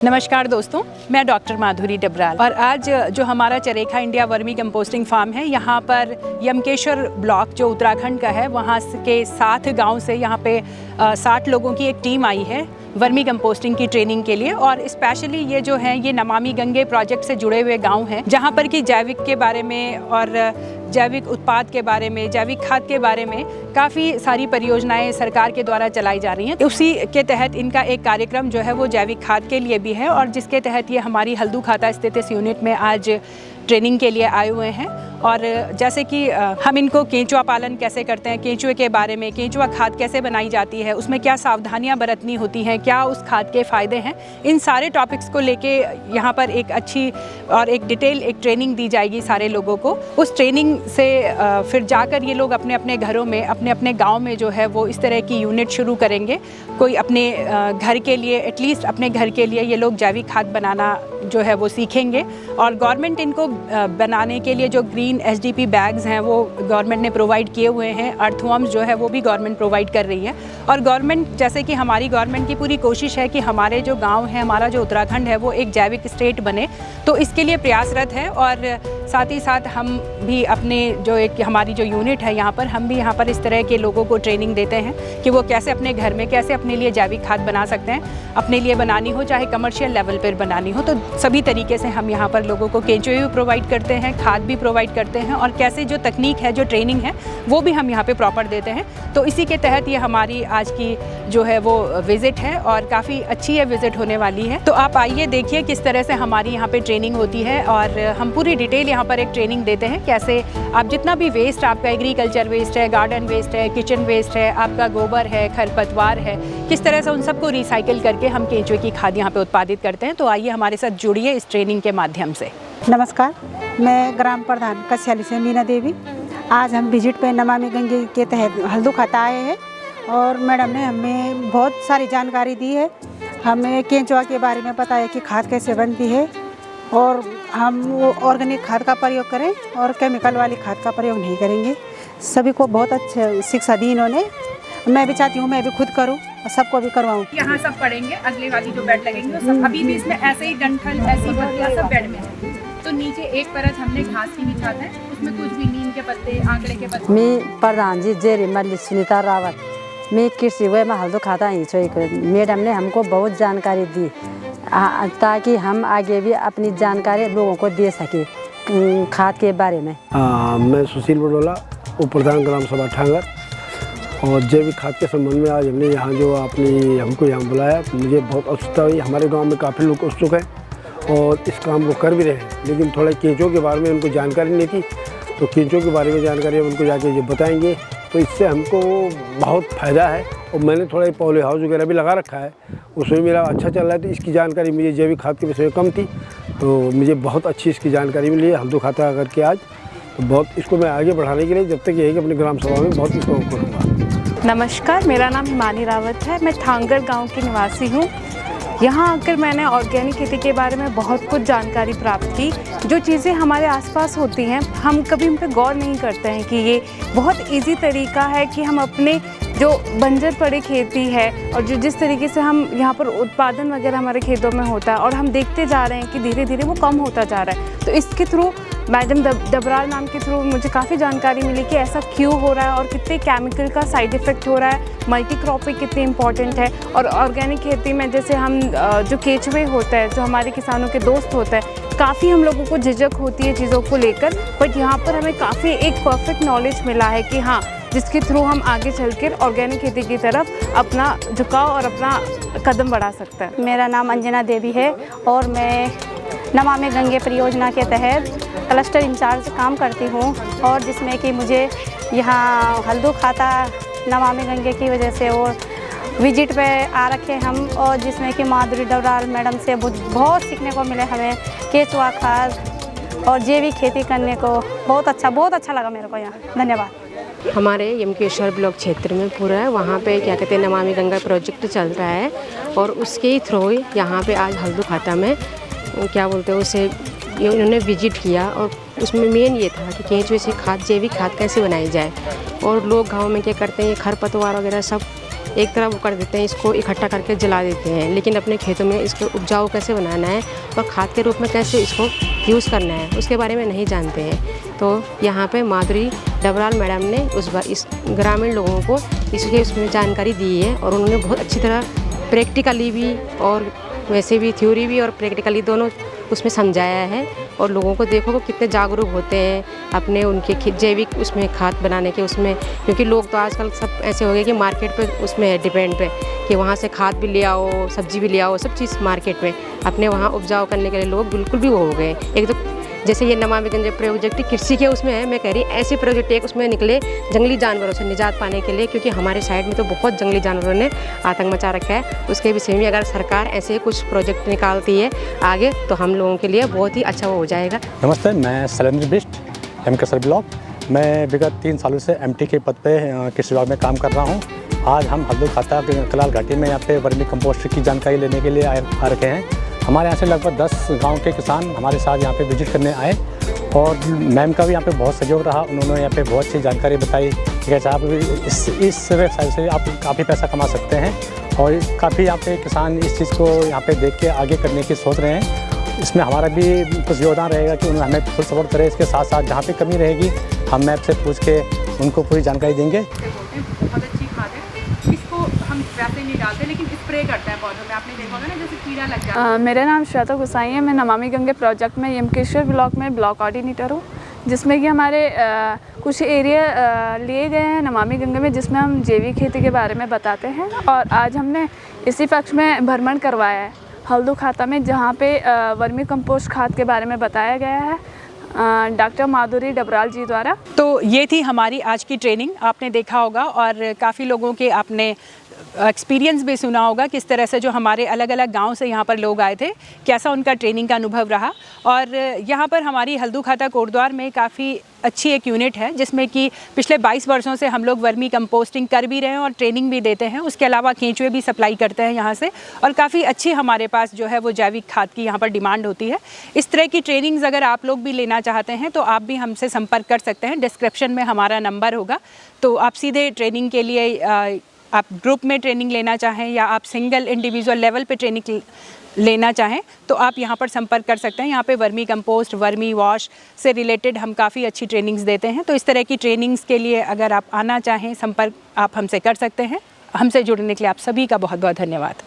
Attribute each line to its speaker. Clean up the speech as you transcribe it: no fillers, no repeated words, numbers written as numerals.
Speaker 1: नमस्कार दोस्तों, मैं डॉक्टर माधुरी डबराल और आज जो हमारा चरेखा इंडिया वर्मी कंपोस्टिंग फार्म है, यहाँ पर यमकेश्वर ब्लॉक जो उत्तराखंड का है, वहाँ के 7 गांव से यहाँ पे 60 लोगों की एक टीम आई है वर्मी कंपोस्टिंग की ट्रेनिंग के लिए। और स्पेशली ये जो है ये नमामि गंगे प्रोजेक्ट से जुड़े हुए गांव हैं, जहाँ पर कि जैविक के बारे में और जैविक उत्पाद के बारे में, जैविक खाद के बारे में काफ़ी सारी परियोजनाएं सरकार के द्वारा चलाई जा रही हैं। उसी के तहत इनका एक कार्यक्रम जो है वो जैविक खाद के लिए भी है, और जिसके तहत ये हमारी हल्दू खाता स्थित इस यूनिट में आज ट्रेनिंग के लिए आए हुए हैं। और जैसे कि हम इनको केंचुआ पालन कैसे करते हैं, केंचुए के बारे में, केंचुआ खाद कैसे बनाई जाती है, उसमें क्या सावधानियां बरतनी होती हैं, क्या उस खाद के फ़ायदे हैं, इन सारे टॉपिक्स को लेके यहाँ पर एक अच्छी और एक डिटेल एक ट्रेनिंग दी जाएगी सारे लोगों को। उस ट्रेनिंग से फिर जाकर ये लोग अपने अपने घरों में, अपने अपने गाँव में जो है वो इस तरह की यूनिट शुरू करेंगे। कोई अपने घर के लिए, एटलीस्ट अपने घर के लिए ये लोग जैविक खाद बनाना जो है वो सीखेंगे। और गवर्नमेंट इनको बनाने के लिए जो ग्रीन SDP बैग्स हैं वो गवर्नमेंट ने प्रोवाइड किए हुए हैं। अर्थवर्म्स जो है वो भी गवर्नमेंट प्रोवाइड कर रही है। और गवर्नमेंट, जैसे कि हमारी गवर्नमेंट की पूरी कोशिश है कि हमारे जो गांव है, हमारा जो उत्तराखंड है वो एक जैविक स्टेट बने, तो इसके लिए प्रयासरत है। और साथ ही साथ हम भी अपने जो एक हमारी जो यूनिट है यहाँ पर, हम भी यहाँ पर इस तरह के लोगों को ट्रेनिंग देते हैं कि वो कैसे अपने घर में कैसे अपने लिए जैविक खाद बना सकते हैं। अपने लिए बनानी हो चाहे कमर्शियल लेवल पर बनानी हो, तो सभी तरीके से हम यहाँ पर लोगों को केंचुए भी प्रोवाइड करते हैं, खाद भी प्रोवाइड करते हैं, और कैसे जो तकनीक है, जो ट्रेनिंग है, वो भी हम यहाँ पे प्रॉपर देते हैं। तो इसी के तहत ये हमारी आज की जो है वो विज़िट है, और काफ़ी अच्छी ये विज़िट होने वाली है। तो आप आइए देखिए किस तरह से हमारी यहाँ पे ट्रेनिंग होती है, और हम पूरी डिटेल यहाँ पर एक ट्रेनिंग देते हैं कैसे आप जितना भी वेस्ट, आपका एग्रीकल्चर वेस्ट है, गार्डन वेस्ट है, किचन वेस्ट है, आपका गोबर है, खरपतवार है, किस तरह से उन सबको रिसाइकिल करके हम केंचुए की खाद यहाँ पे उत्पादित करते हैं। तो आइए हमारे साथ जुड़िए इस ट्रेनिंग के माध्यम से।
Speaker 2: नमस्कार, मैं ग्राम प्रधान कस्याली से मीना देवी। आज हम विजिट पे नमामि गंगे के तहत हल्दू खाता आए हैं, और मैडम ने हमें बहुत सारी जानकारी दी है। हमें केंचुआ के बारे में बताया कि खाद कैसे बनती है, और हम वो ऑर्गेनिक खाद का प्रयोग करें और केमिकल वाली खाद का प्रयोग नहीं करेंगे। सभी को बहुत अच्छी शिक्षा दी इन्होंने। मैं भी चाहती हूँ मैं भी खुद करूँ और सबको भी करवाऊँ।
Speaker 1: यहाँ सब पढ़ेंगे, अगले वाली जो बेड लगेंगे वो सब अभी भी इसमें ऐसे ही डंठल, ऐसी पत्तियाँ सब बेड में है। तो नीचे एक परत हमने घास की बिछाते हैं, उसमें कुछ भी नीम के पत्ते, आंकड़े के पत्ते।
Speaker 3: मैं प्रधान जी जेरी मल्ली सुनीता रावत, मैं कृषि में हल्दू खाता ही मैडम ने हमको बहुत जानकारी दी, ताकि हम आगे भी अपनी जानकारी लोगों को दे सके खाद के बारे में।
Speaker 4: मैं सुशील बडोला, उप प्रधान ग्राम सभा ठांगर। और जैविक खाद के संबंध में आज हमने यहाँ जो आपने हमको यहाँ बुलाया, मुझे बहुत उत्सुकता हुई। हमारे गांव में काफ़ी लोग उत्सुक हैं और इस काम को कर भी रहे हैं, लेकिन थोड़ा केंचुओं के बारे में उनको जानकारी नहीं थी। तो केंचुओं के बारे में जानकारी हम उनको जाके ये बताएंगे, तो इससे हमको बहुत फ़ायदा है। और मैंने थोड़ा पॉली हाउस वगैरह भी लगा रखा है, उसमें मेरा अच्छा चल रहा है। तो इसकी जानकारी मुझे जैविक खाद के विषय में कम थी, तो मुझे बहुत अच्छी इसकी जानकारी मिली है हल्दू खाता करके आज। तो बहुत इसको मैं आगे बढ़ाने के लिए जब तक ये है कि अपने ग्राम सभा में बहुत इसको करूँगा।
Speaker 5: नमस्कार, मेरा नाम हिमानी रावत है। मैं थांगर गांव की निवासी हूँ। यहाँ आकर मैंने ऑर्गेनिक खेती के बारे में बहुत कुछ जानकारी प्राप्त की। जो चीज़ें हमारे आसपास होती हैं, हम कभी उन पर गौर नहीं करते हैं कि ये बहुत इजी तरीका है कि हम अपने जो बंजर पड़े खेती है और जो जिस तरीके से हम यहाँ पर उत्पादन वगैरह हमारे खेतों में होता है, और हम देखते जा रहे हैं कि धीरे धीरे वो कम होता जा रहा है। तो इसके थ्रू मैडम डबराल मैम के थ्रू मुझे काफ़ी जानकारी मिली कि ऐसा क्यों हो रहा है और कितने केमिकल का साइड इफ़ेक्ट हो रहा है, मल्टी क्रॉपिंग कितनी इंपॉर्टेंट है। और ऑर्गेनिक खेती में जैसे हम जो केंचुए होता है, जो हमारे किसानों के दोस्त होता है, काफ़ी हम लोगों को झिझक होती है चीज़ों को लेकर, बट यहाँ पर हमें काफ़ी एक परफेक्ट नॉलेज मिला है कि हाँ, जिसके थ्रू हम आगे चलकर ऑर्गेनिक खेती की तरफ अपना झुकाव और अपना कदम बढ़ा सकते हैं।
Speaker 2: मेरा नाम अंजना देवी है, और मैं नमामि गंगे परियोजना के तहत क्लस्टर इंचार्ज काम करती हूँ, और जिसमें कि मुझे यहाँ हल्दू खाता नमामि गंगे की वजह से वो विजिट पे आ रखे हम, और जिसमें कि माधुरी डबराल मैडम से बहुत सीखने को मिले हमें केंचुआ खाद और जैविक खेती करने को। बहुत अच्छा लगा मेरे को यहाँ। धन्यवाद।
Speaker 6: हमारे यमकेश्वर ब्लॉक क्षेत्र में पूरा है, वहाँ पे क्या कहते हैं नमामि गंगा प्रोजेक्ट चल रहा है, और उसके थ्रू यहाँ पे आज हल्दू खाता में क्या बोलते हैं उसे उन्होंने विजिट किया। और उसमें मेन ये था कि केंचुए से खाद, जैविक खाद कैसे बनाई जाए। और लोग गांव में क्या करते हैं, ये खरपतवार वगैरह सब एक तरफ वो कर देते हैं, इसको इकट्ठा करके जला देते हैं, लेकिन अपने खेतों में इसको उपजाऊ कैसे बनाना है और खाद के रूप में कैसे इसको यूज़ करना है उसके बारे में नहीं जानते हैं। तो यहाँ पे माधुरी डबराल मैडम ने इस ग्रामीण लोगों को उसमें जानकारी दी है और उन्होंने बहुत अच्छी तरह प्रैक्टिकली भी और वैसे भी थ्योरी भी और प्रैक्टिकली दोनों उसमें समझाया है। और लोगों को देखो कि कितने जागरूक होते हैं अपने उनके जैविक उसमें खाद बनाने के उसमें, क्योंकि लोग तो आजकल सब ऐसे हो गए कि मार्केट पे उसमें है डिपेंड पे कि वहाँ से खाद भी ले आओ, सब्जी भी ले आओ, सब चीज़ मार्केट में अपने वहाँ उपजाऊ करने के लिए लोग बिल्कुल भी वो हो गए। एक तो जैसे ये नमामि गंगे प्रोजेक्ट कृषि के उसमें है, मैं कह रही ऐसे प्रोजेक्ट एक उसमें निकले जंगली जानवरों से निजात पाने के लिए, क्योंकि हमारे साइड में तो बहुत जंगली जानवरों ने आतंक मचा रखा है। उसके विषय में अगर सरकार ऐसे कुछ प्रोजेक्ट निकालती है आगे तो हम लोगों के लिए बहुत ही अच्छा हो जाएगा।
Speaker 7: नमस्ते, मैं शैलेंद्र बिष्ट, यमकेश्वर ब्लॉक। मैं विगत 3 सालों से MT के पद पे कृषि विभाग में काम कर रहा हूँ। आज हम हल्दू खाता कलाल घाटी में यहाँ पे वर्मी कंपोस्ट की जानकारी लेने के लिए आ रखे हैं। हमारे यहाँ से लगभग 10 गांव के किसान हमारे साथ यहाँ पे विजिट करने आए और मैम का भी यहाँ पे बहुत सहयोग रहा। उन्होंने यहाँ पे बहुत सी जानकारी बताई कि कैसे आप इस वेबसाइट से आप काफ़ी पैसा कमा सकते हैं और काफ़ी यहाँ पे किसान इस चीज़ को यहाँ पे देख के आगे करने की सोच रहे हैं। इसमें हमारा भी कुछ योगदान रहेगा कि उन्होंने हमें फुल सपोर्ट करें। इसके साथ साथ जहाँ पे कमी रहेगी हम मैप से पूछ के उनको पूरी जानकारी देंगे।
Speaker 1: बहुत अच्छी खाद है, इसको हम वैसे नहीं डालते लेकिन स्प्रे करते हैं पौधों में, आपने देखा होगा ना जैसे कीड़ा लग जाता है।
Speaker 5: मेरा नाम श्वेता गुसाई है, मैं नमामि गंगे प्रोजेक्ट में यमकेश्वर ब्लॉक में ब्लॉक कोऑर्डिनेटर हूँ, जिसमें कि हमारे कुछ एरिया लिए गए हैं नमामि गंगे में जिसमें हम जैविक खेती के बारे में बताते हैं। और आज हमने इसी पक्ष में भ्रमण करवाया है हल्दू खाता में, जहाँ पे वर्मी कंपोस्ट खाद के बारे में बताया गया है डॉक्टर माधुरी डबराल जी द्वारा।
Speaker 1: तो ये थी हमारी आज की ट्रेनिंग, आपने देखा होगा और काफ़ी लोगों के आपने एक्सपीरियंस भी सुना होगा किस तरह से जो हमारे अलग अलग गांव से यहाँ पर लोग आए थे, कैसा उनका ट्रेनिंग का अनुभव रहा। और यहाँ पर हमारी हल्दू खाता कोटद्वार में काफ़ी अच्छी एक यूनिट है जिसमें कि पिछले 22 वर्षों से हम लोग वर्मी कंपोस्टिंग कर भी रहे हैं और ट्रेनिंग भी देते हैं। उसके अलावा केंचुए भी सप्लाई करते हैं यहाँ से और काफ़ी अच्छी हमारे पास जो है वो जैविक खाद की यहाँ पर डिमांड होती है। इस तरह की ट्रेनिंग्स अगर आप लोग भी लेना चाहते हैं तो आप भी हमसे संपर्क कर सकते हैं। डिस्क्रिप्शन में हमारा नंबर होगा, तो आप सीधे ट्रेनिंग के लिए आप ग्रुप में ट्रेनिंग लेना चाहें या आप सिंगल इंडिविजुअल लेवल पे ट्रेनिंग लेना चाहें तो आप यहाँ पर संपर्क कर सकते हैं। यहाँ पे वर्मी कंपोस्ट, वर्मी वॉश से रिलेटेड हम काफ़ी अच्छी ट्रेनिंग्स देते हैं। तो इस तरह की ट्रेनिंग्स के लिए अगर आप आना चाहें, संपर्क आप हमसे कर सकते हैं। हमसे जुड़ने के लिए आप सभी का बहुत बहुत धन्यवाद।